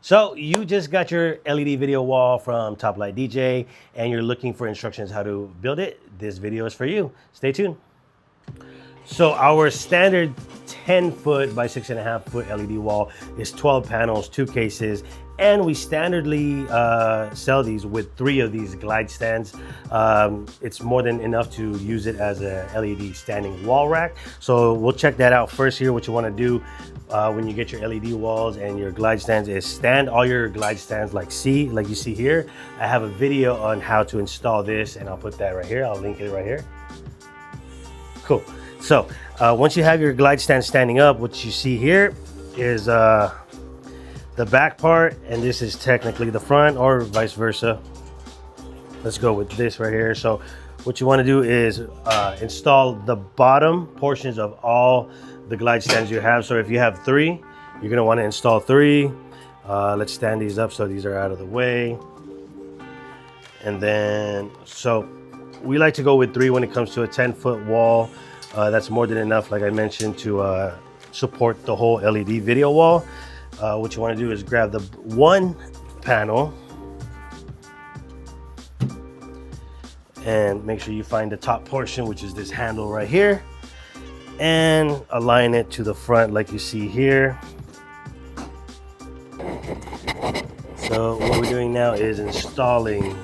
So you just got your LED video wall from Top Light DJ and you're looking for instructions how to build it. This video is for you. Stay tuned. So our standard 10-foot by 6.5-foot LED wall is 12 panels, 2 cases, and we standardly sell these with 3 of these glide stands. It's more than enough to use it as a LED standing wall rack. So we'll check that out first here. What you want to do when you get your LED walls and your glide stands is stand all your glide stands like you see here. I have a video on how to install this, and I'll put that right here. I'll link it right here. Cool. So once you have your glide stand standing up, what you see here is the back part, and this is technically the front, or vice versa. Let's go with this right here. So what you want to do is install the bottom portions of all the glide stands you have. So if you have 3, you're going to want to install 3. Let's stand these up so these are out of the way. And then, so we like to go with 3 when it comes to a 10-foot wall. That's more than enough, like I mentioned, to support the whole LED video wall. What you want to do is grab the one panel and make sure you find the top portion, which is this handle right here, and align it to the front like you see here. So what we're doing now is installing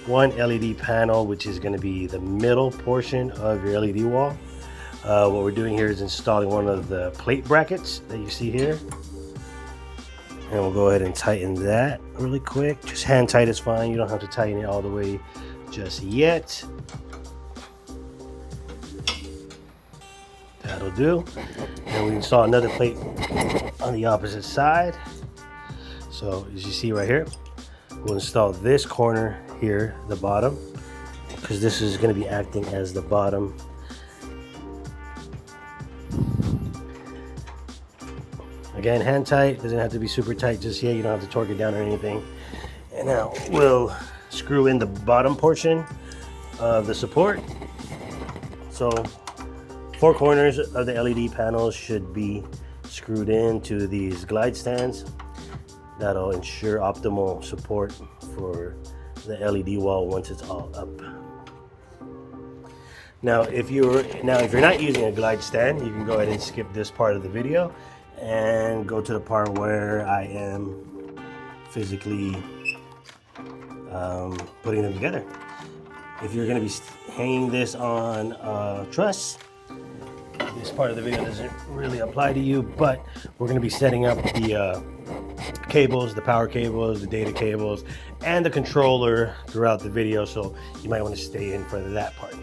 one LED panel, which is going to be the middle portion of your LED wall. What we're doing here is installing one of the plate brackets that you see here. And we'll go ahead and tighten that really quick. Just hand tight is fine. You don't have to tighten it all the way just yet. That'll do. And we install another plate on the opposite side. So as you see right here, we'll install this corner here, the bottom, because this is going to be acting as the bottom. Again, hand tight, doesn't have to be super tight just yet. You don't have to torque it down or anything. And now we'll screw in the bottom portion of the support. So 4 corners of the LED panels should be screwed into these glide stands. That'll ensure optimal support for the LED wall once it's all up. Now, if you're not using a glide stand, you can go ahead and skip this part of the video and go to the part where I am physically putting them together. If you're going to be hanging this on a truss, this part of the video doesn't really apply to you, but we're going to be setting up the cables, the power cables, the data cables, and the controller throughout the video, so you might want to stay in for that part.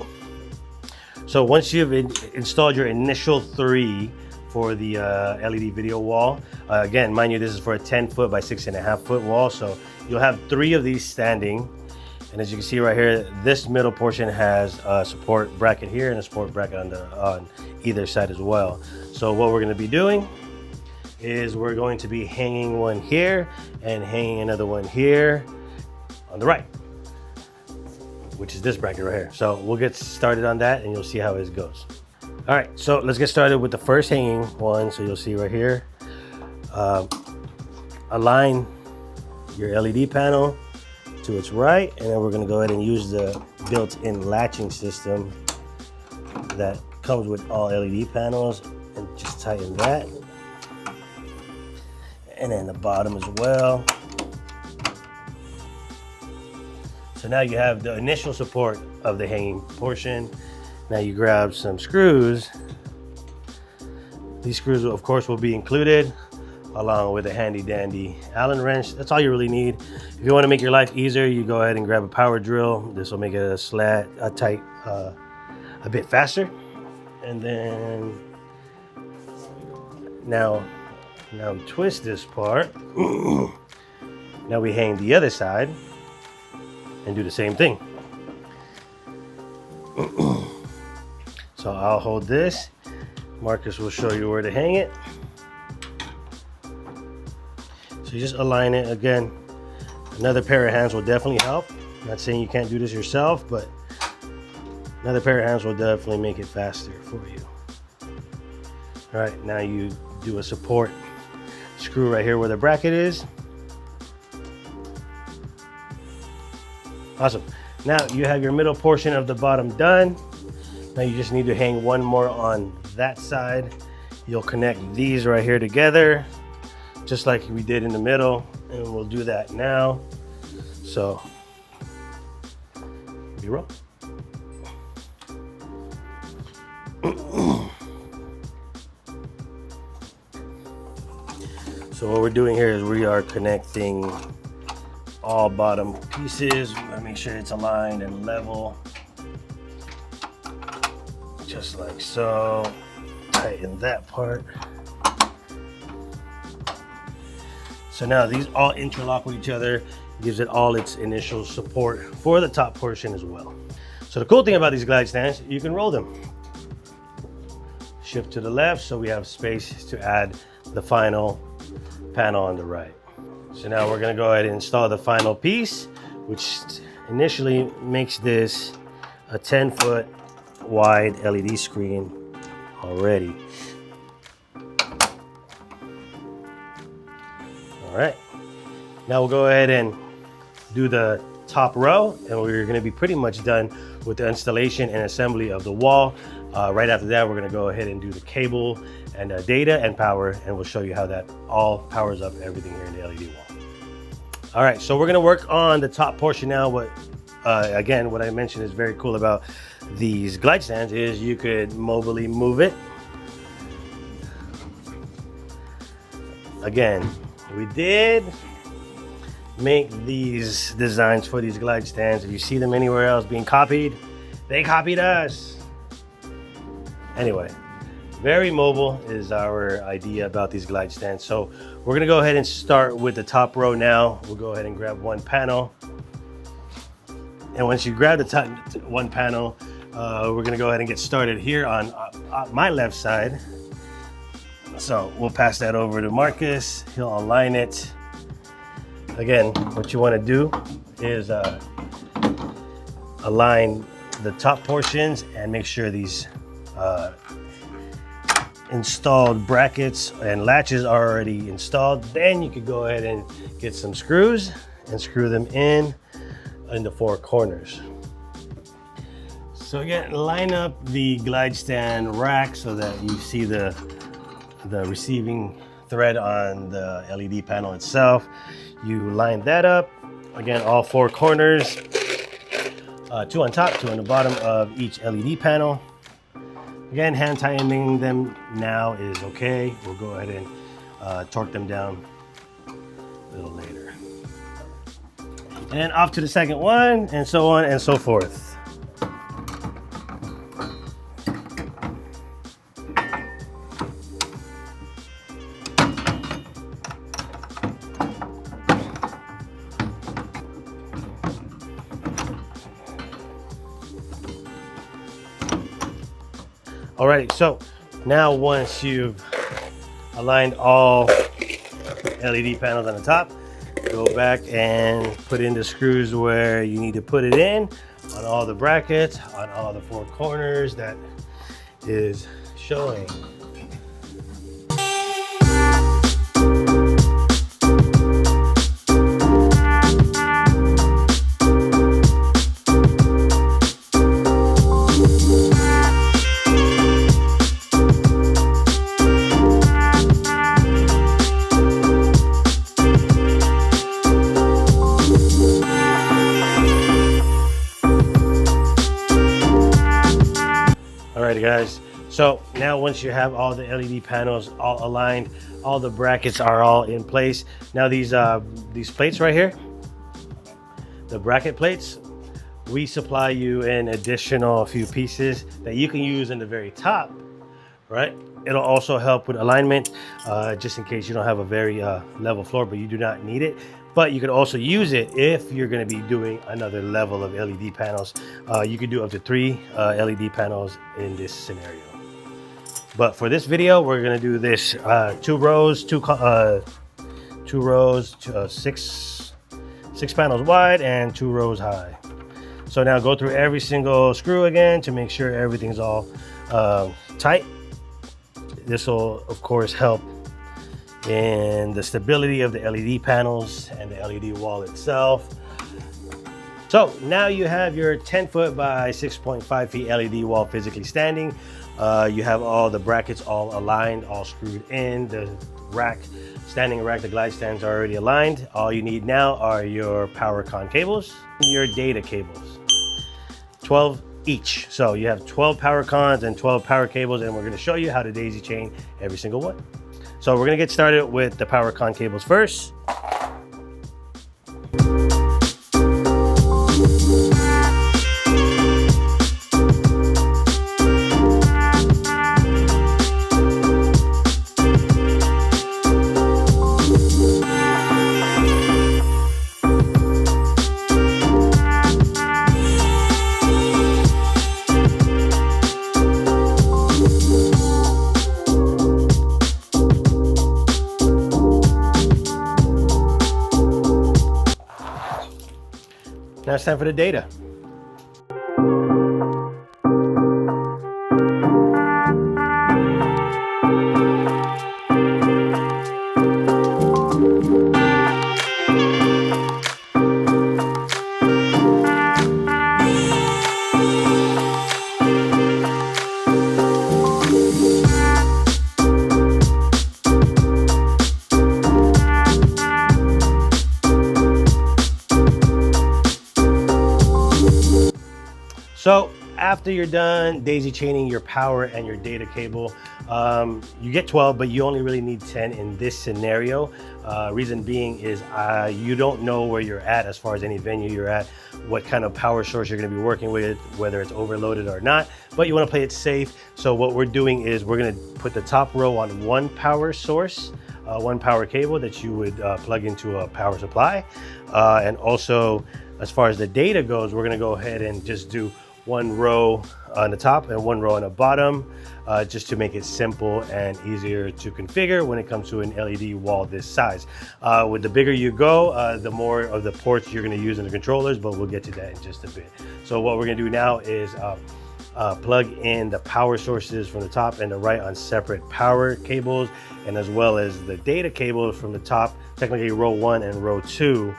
So once you've installed your initial 3 for the LED video wall, again, mind you, this is for a 10-foot by 6.5-foot wall, so you'll have 3 of these standing. And as you can see right here, this middle portion has a support bracket here and a support bracket on either side as well. So what we're going to be doing is we're going to be hanging one here and hanging another one here on the right, which is this bracket right here. So we'll get started on that and you'll see how it goes. All right, so let's get started with the first hanging one. So you'll see right here, align your LED panel to its right, and then we're going to go ahead and use the built-in latching system that comes with all LED panels, and just tighten that, and then the bottom as well. So now you have the initial support of the hanging portion. Now you grab some screws. These screws, of course, will be included along with a handy dandy Allen wrench. That's all you really need. If you want to make your life easier, you go ahead and grab a power drill. This will make it tight a bit faster. And then now we twist this part. Now we hang the other side and do the same thing. So I'll hold this. Marcus will show you where to hang it. So you just align it. Again, another pair of hands will definitely help. I'm not saying you can't do this yourself, but another pair of hands will definitely make it faster for you. All right, now you do a support screw right here where the bracket is. Awesome. Now you have your middle portion of the bottom done. Now you just need to hang one more on that side. You'll connect these right here together, just like we did in the middle, and we'll do that now. So, B-roll. So what we're doing here is we are connecting all bottom pieces. We gotta make sure it's aligned and level, just like so. Tighten that part. So now these all interlock with each other, gives it all its initial support for the top portion as well. So the cool thing about these glide stands, you can roll them. Shift to the left so we have space to add the final panel on the right. So now we're gonna go ahead and install the final piece, which initially makes this a 10-foot wide LED screen already. All right, now we'll go ahead and do the top row, and we're gonna be pretty much done with the installation and assembly of the wall. Right after that, we're gonna go ahead and do the cable and data and power, and we'll show you how that all powers up everything here in the LED wall. All right, so we're gonna work on the top portion now. Again, what I mentioned is very cool about these glide stands is you could mobilely move it. Again, we did make these designs for these glide stands. If you see them anywhere else being copied, they copied us. Anyway, very mobile is our idea about these glide stands. So we're gonna go ahead and start with the top row now. We'll go ahead and grab one panel. And once you grab the top one panel, we're gonna go ahead and get started here on my left side. So we'll pass that over to Marcus. He'll align it. Again, what you wanna do is align the top portions and make sure these installed brackets and latches are already installed. Then you could go ahead and get some screws and screw them in the four corners. So again, line up the glide stand rack so that you see the receiving thread on the LED panel itself. You line that up. Again, all four corners, two on top, two on the bottom of each LED panel. Again, hand tightening them now is okay. We'll go ahead and torque them down a little later. And off to the second one, and so on and so forth. Alrighty, so now once you've aligned all LED panels on the top, go back and put in the screws where you need to put it in, on all the brackets, on all the four corners that is showing. Alrighty guys, so now once you have all the LED panels all aligned, all the brackets are all in place. Now these plates right here, the bracket plates, we supply you an additional few pieces that you can use in the very top, right? It'll also help with alignment, just in case you don't have a very level floor, but you do not need it. But you could also use it if you're going to be doing another level of LED panels. You could do up to 3 LED panels in this scenario. But for this video, we're going to do this 2 rows, 6 panels wide and 2 rows high. So now go through every single screw again to make sure everything's all tight. This will, of course, help in the stability of the LED panels and the LED wall itself. So now you have your 10-foot by 6.5 feet LED wall physically standing. You have all the brackets all aligned, all screwed in. The rack, standing rack, the glide stands are already aligned. All you need now are your power con cables, your data cables, 12 each. So you have 12 power cons and 12 power cables, and we're going to show you how to daisy chain every single one. So we're going to get started with the power con cables first. Now it's time for the data. So after you're done daisy chaining your power and your data cable, you get 12, but you only really need 10 in this scenario. Reason being is you don't know where you're at as far as any venue you're at, what kind of power source you're going to be working with, whether it's overloaded or not, but you want to play it safe. So what we're doing is we're going to put the top row on one power source, one power cable that you would plug into a power supply. And also, as far as the data goes, we're going to go ahead and just do one row on the top and one row on the bottom, just to make it simple and easier to configure when it comes to an LED wall this size. With the bigger you go, the more of the ports you're going to use in the controllers, but we'll get to that in just a bit. So what we're going to do now is plug in the power sources from the top and the right on separate power cables, and as well as the data cables from the top, technically row 1 and row 2,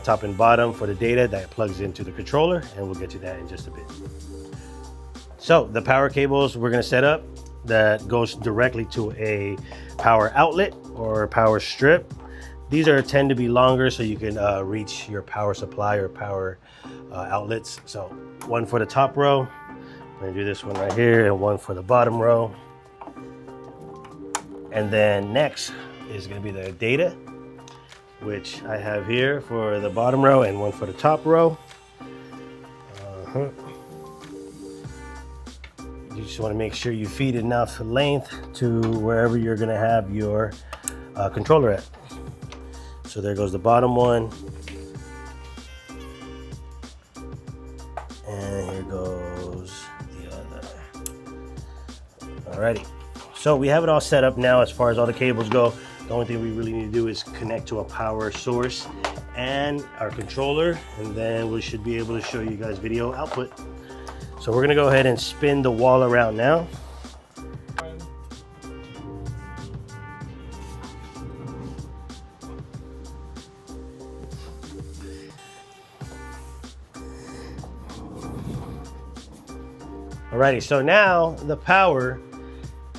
top and bottom for the data that plugs into the controller, and we'll get to that in just a bit. So the power cables we're going to set up, that goes directly to a power outlet or power strip. These tend to be longer so you can reach your power supply or power outlets. So one for the top row, I'm going to do this one right here, and one for the bottom row. And then next is going to be the data, which I have here for the bottom row and one for the top row. You just want to make sure you feed enough length to wherever you're going to have your controller at. So there goes the bottom one. And here goes the other. Alrighty. So we have it all set up now as far as all the cables go. The only thing we really need to do is connect to a power source and our controller, and then we should be able to show you guys video output. So we're gonna go ahead and spin the wall around now. Alrighty, so now the power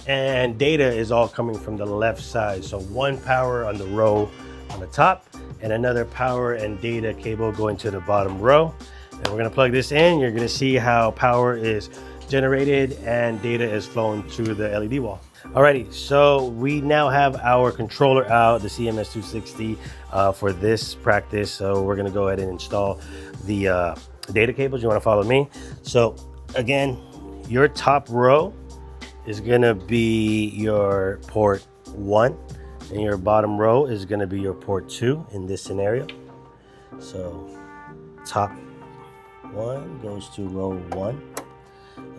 and data is all coming from the left side. So one power on the row on the top and another power and data cable going to the bottom row. And we're gonna plug this in. You're gonna see how power is generated and data is flowing through the LED wall. Alrighty, so we now have our controller out, the CMS260 for this practice. So we're gonna go ahead and install the data cables. You wanna follow me? So again, your top row is gonna be your port 1, and your bottom row is gonna be your port 2 in this scenario. So top 1 goes to row 1,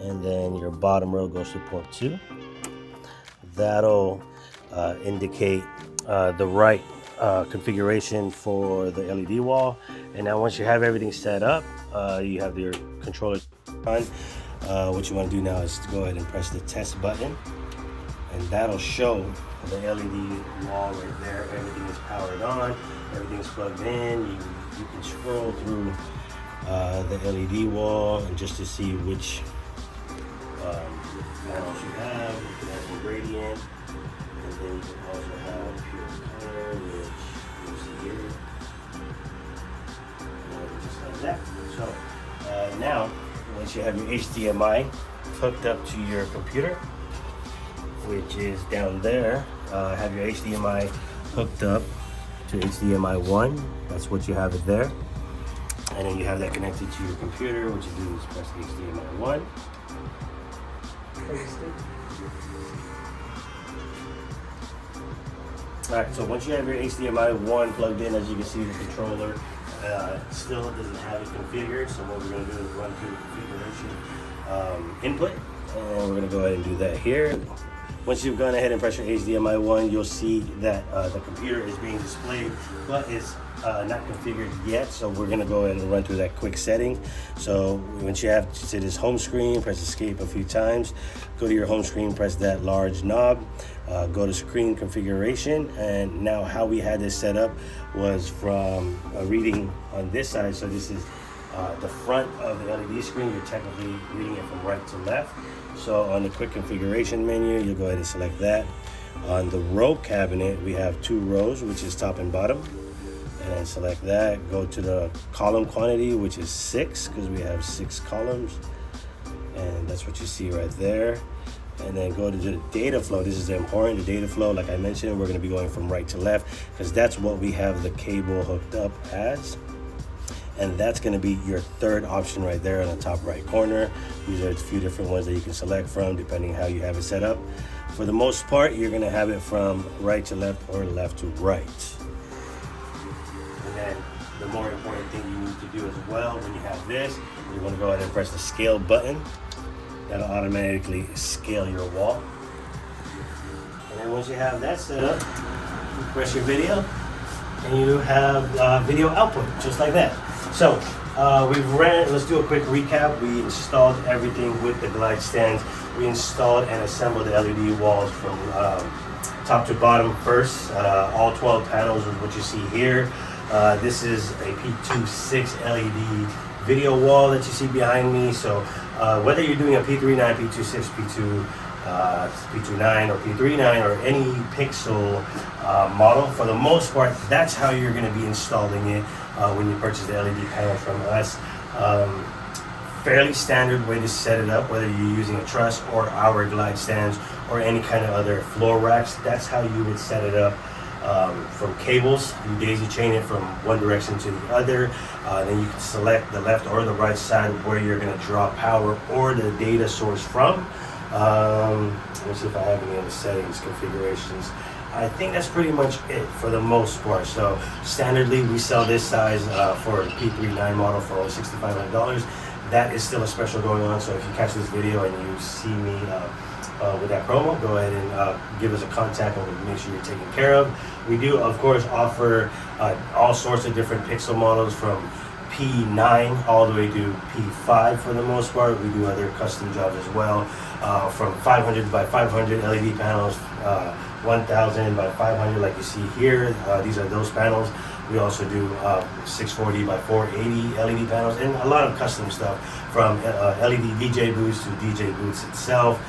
and then your bottom row goes to port 2. That'll indicate the right configuration for the LED wall. And now once you have everything set up, you have your controller on. What you want to do now is to go ahead and press the test button, and that'll show the LED wall right there. Everything is powered on, everything's plugged in. You can scroll through the LED wall, and just to see which panels you have. You can have some gradient, and then you can also have pure color, which you see here, just like that. So now, once you have your HDMI hooked up to your computer, which is down there, have your HDMI hooked up to HDMI 1. That's what you have it there. And then you have that connected to your computer. What you do is press HDMI 1. Alright, so once you have your HDMI 1 plugged in, as you can see, the controller still doesn't have it configured. So what we're going to do is run through the configuration input, and we're going to go ahead and do that here. Once you've gone ahead and pressed your HDMI 1, you'll see that the computer is being displayed, but it's not configured yet. So we're going to go ahead and run through that quick setting. So once you have to this home screen, press escape a few times, go to your home screen, press that large knob, go to screen configuration. And now how we had this set up was from a reading on this side. So this is the front of the LED screen. You're technically reading it from right to left. So on the quick configuration menu, you'll go ahead and select that. On the row cabinet, we have 2 rows, which is top and bottom. And then select that. Go to the column quantity, which is 6, because we have 6 columns. And that's what you see right there. And then go to the data flow. This is important, the data flow. Like I mentioned, we're going to be going from right to left, because that's what we have the cable hooked up as. And that's going to be your third option right there in the top right corner. These are a few different ones that you can select from depending how you have it set up. For the most part, you're going to have it from right to left or left to right. And then the more important thing you need to do as well when you have this, you want to go ahead and press the scale button. That'll automatically scale your wall. And then once you have that set up, you press your video, and you have video output just like that. So let's do a quick recap. We installed everything with the glide stands. We installed and assembled the LED walls from top to bottom first. All 12 panels is what you see here. This is a P26 LED video wall that you see behind me. So whether you're doing a P39, P26, P29 or P39 or any pixel model, for the most part, that's how you're going to be installing it when you purchase the LED panel from us. Fairly standard way to set it up, whether you're using a truss or our glide stands or any kind of other floor racks. That's how you would set it up. From cables, you daisy chain it from one direction to the other. Then you can select the left or the right side where you're going to draw power or the data source from. Let me see if I have any other settings, configurations. I think that's pretty much it for the most part. So standardly, we sell this size for the P39 model for only $6,500. That is still a special going on. So if you catch this video and you see me with that promo, go ahead and give us a contact and we'll make sure you're taken care of. We do, of course, offer all sorts of different pixel models from P9 all the way to P5 for the most part. We do other custom jobs as well, from 500 by 500 LED panels, 1000 by 500 like you see here. These are those panels. We also do 640 by 480 LED panels and a lot of custom stuff, from LED DJ booths to DJ booths itself.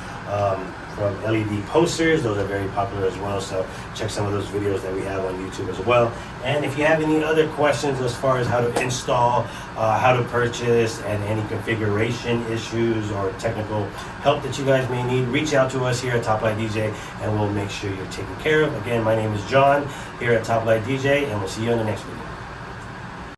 From LED posters, those are very popular as well, so check some of those videos that we have on YouTube as well. And if you have any other questions as far as how to install, how to purchase, and any configuration issues or technical help that you guys may need, reach out to us here at Top Light DJ and we'll make sure you're taken care of. Again, my name is John here at Top Light DJ, and we'll see you in the next video.